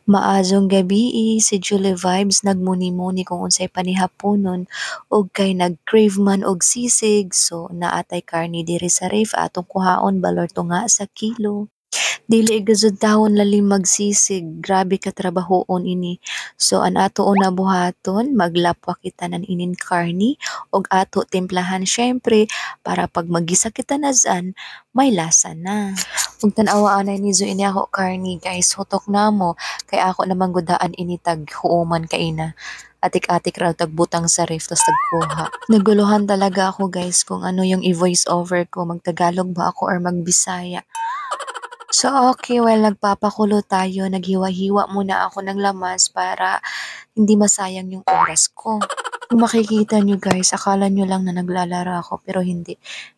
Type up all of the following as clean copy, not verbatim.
Maadtong gabii, si Julie Vibes nagmuni-muni kung unsay panihaponon ug kay nag-crave man og sisig so naatay karni diri sa ref atong kuhaon balor tunga sa kilo. Dili gazud taon lalim magsisig, grabe ka trabahoon ini. So an ato una buhaton, maglapwa kita nan inin karni og ato timplahan syempre para pag magisa kita nazan, may lasa na. Ug tan-awa anay ni zo ini ako karni guys, hutok na mo kay ako namang gudaan ini tag huuman kaina. Atik-atik raw tagbutang sa ref tas tagkuha. Naguluhan talaga ako guys kung ano yung i-voice over ko, magtagalog ba ako or magbisaya. So okay, well nagpapakulo tayo, naghiwa-hiwa muna ako ng lamas para hindi masayang yung oras ko. Kung makikita nyo guys, akala nyo lang na naglalaro ako pero hindi.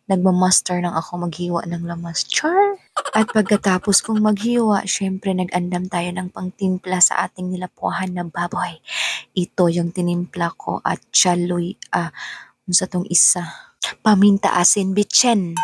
Nagmamaster lang ako maghiwa ng lamas. Char! At pagkatapos kong maghiwa, syempre nag-andam tayo ng pangtimpla sa ating nilapuhan na baboy. Ito yung tinimpla ko at chaloy, sa tong isa. Paminta asin bitchen.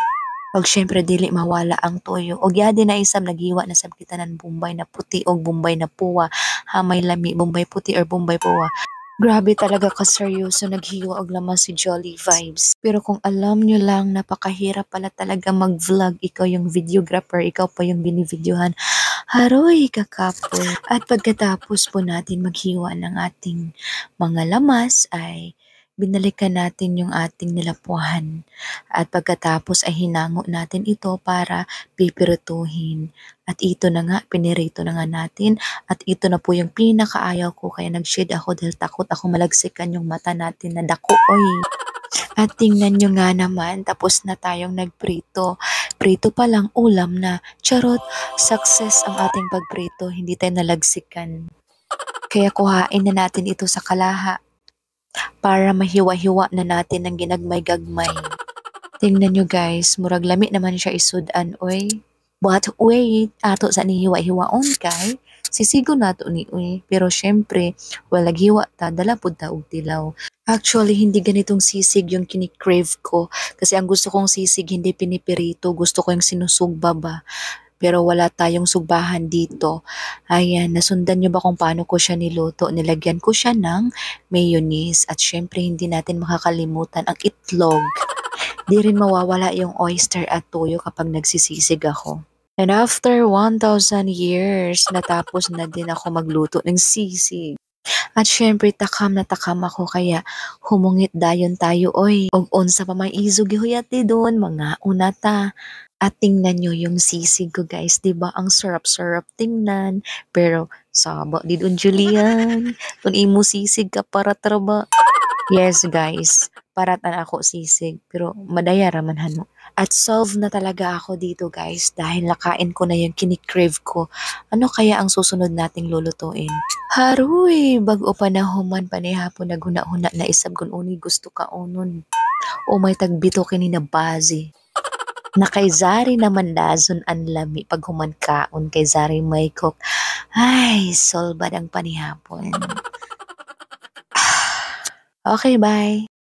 Pag syempre dili mawala ang toyo. Og yadi na isam naghiwa na sab kita ng Bombay na puti o Bombay na puwa. Hamay lami, Bombay puti or Bombay puwa. Grabe talaga ka-seryoso naghiwa og laman si Jolly Vibes. Pero kung alam nyo lang, napakahirap pala talaga mag-vlog. Ikaw yung videographer, ikaw pa yung binivideohan. Haroy, kakapo. At pagkatapos po natin maghiwa ng ating mga lamas ay binalikan natin yung ating nilapuhan. At pagkatapos ay hinango natin ito para pipirutuhin. At ito na nga, pinirito na nga natin. At ito na po yung pinakaayaw ko kaya nag-shade ako dahil takot ako malagsikan yung mata natin na dako. Oy. At tingnan nyo nga naman, tapos na tayong nagprito. Prito pa lang, ulam na. Charot, success ang ating pagprito, hindi tayo nalagsikan. Kaya kuhain na natin ito sa kalaha para mahiwa-hiwa na natin ng ginagmay-gagmay. Tingnan nyo guys, murag lami naman siya isudan, oy. But wait, ato sa nihiwa-hiwaon kay, sisigo nato ni uy. Pero syempre, walag hiwa ta, dala pud ta og tilaw. Actually, hindi ganitong sisig yung kinikrave ko. Kasi ang gusto kong sisig, hindi pinipirito. Gusto ko yung sinusugba ba. Pero wala tayong sugbahan dito. Ayan, nasundan nyo ba kung paano ko siya niluto? Nilagyan ko siya ng mayonnaise. At syempre, hindi natin makakalimutan ang itlog. Di rin mawawala yung oyster at toyo kapag nagsisisig ako. And after 1,000 years, natapos na din ako magluto ng sisig. At syempre, takam na takam ako kaya humungit dayon tayo oy. Og unsa pa may izog gihuyati doon, mga unata. At tingnan nyo yung sisig ko guys, 'di ba? Ang sarap-sarap tingnan. Pero saba di doon Julian. Kung imo sisig ka para traba. Yes guys, paratan ako sisig pero madaya raman hano. At solve na talaga ako dito guys dahil nakain ko na yung kinikrave ko. Ano kaya ang susunod nating lulutuin? Haruy, bago pa na human panihapon naghuna-huna na isab kun uni gusto ka unon. O may tagbito kini na bazi. Na kay Zari naman dazon ang lami pag human kaon kay Zari may cook. Ay, solbad ang panihapon. Okay, bye.